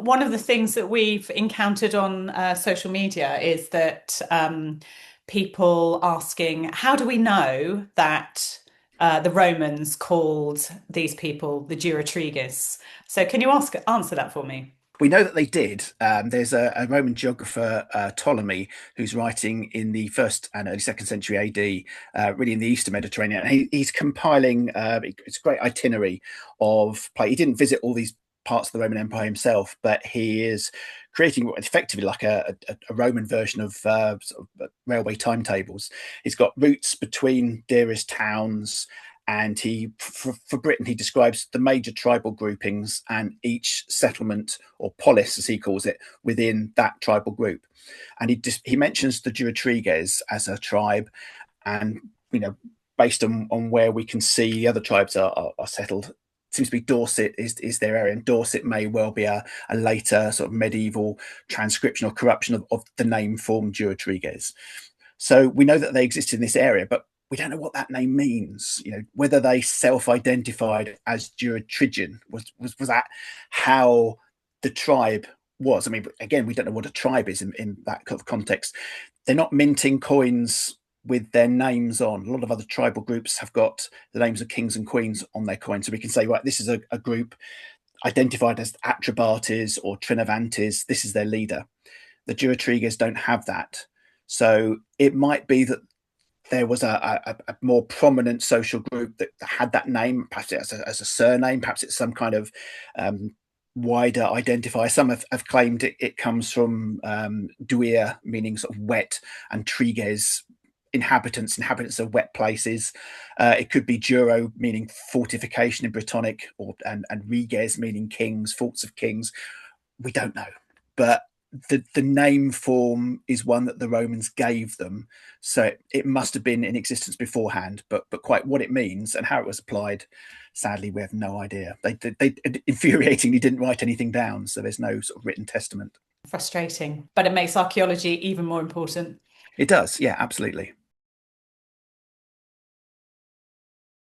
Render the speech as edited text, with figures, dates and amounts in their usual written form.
One of the things that we've encountered on social media is that people asking, how do we know that the Romans called these people the Durotriges? So can you answer that for me? We know that they did. There's a Roman geographer, Ptolemy, who's writing in the first and early second century AD, really in the Eastern Mediterranean. He's compiling, it's a great itinerary of play. He didn't visit all these parts of the Roman Empire himself, but he is creating what effectively like a Roman version of, sort of railway timetables. He's got routes between dearest towns, and for Britain he describes the major tribal groupings and each settlement or polis as he calls it within that tribal group. And he mentions the Durotriges as a tribe, and based on where we can see the other tribes are settled, it seems to be Dorset is their area, and Dorset may well be a later sort of medieval transcription or corruption of the name form Durotriges. So we know that they exist in this area, but we don't know what that name means. Whether they self-identified as Durotrigian was that how the tribe was. I mean, again, we don't know what a tribe is in that kind of context. They're not minting coins with their names on. A lot of other tribal groups have got the names of kings and queens on their coins, so we can say, right, this is a group identified as Atrabates or Trinovantes. This is their leader. The Durotriges don't have that. So it might be that there was a more prominent social group that had that name, perhaps as a surname, perhaps it's some kind of wider identifier. Some have claimed it comes from duir, meaning sort of wet, and triges, inhabitants of wet places. It could be duro, meaning fortification in Brittonic, and riges, meaning kings, forts of kings. We don't know, but the name form is one that the Romans gave them, so it must have been in existence beforehand. But quite what it means and how it was applied, sadly, we have no idea. They infuriatingly didn't write anything down, so there's no sort of written testament. Frustrating, but it makes archaeology even more important. It does, yeah, absolutely.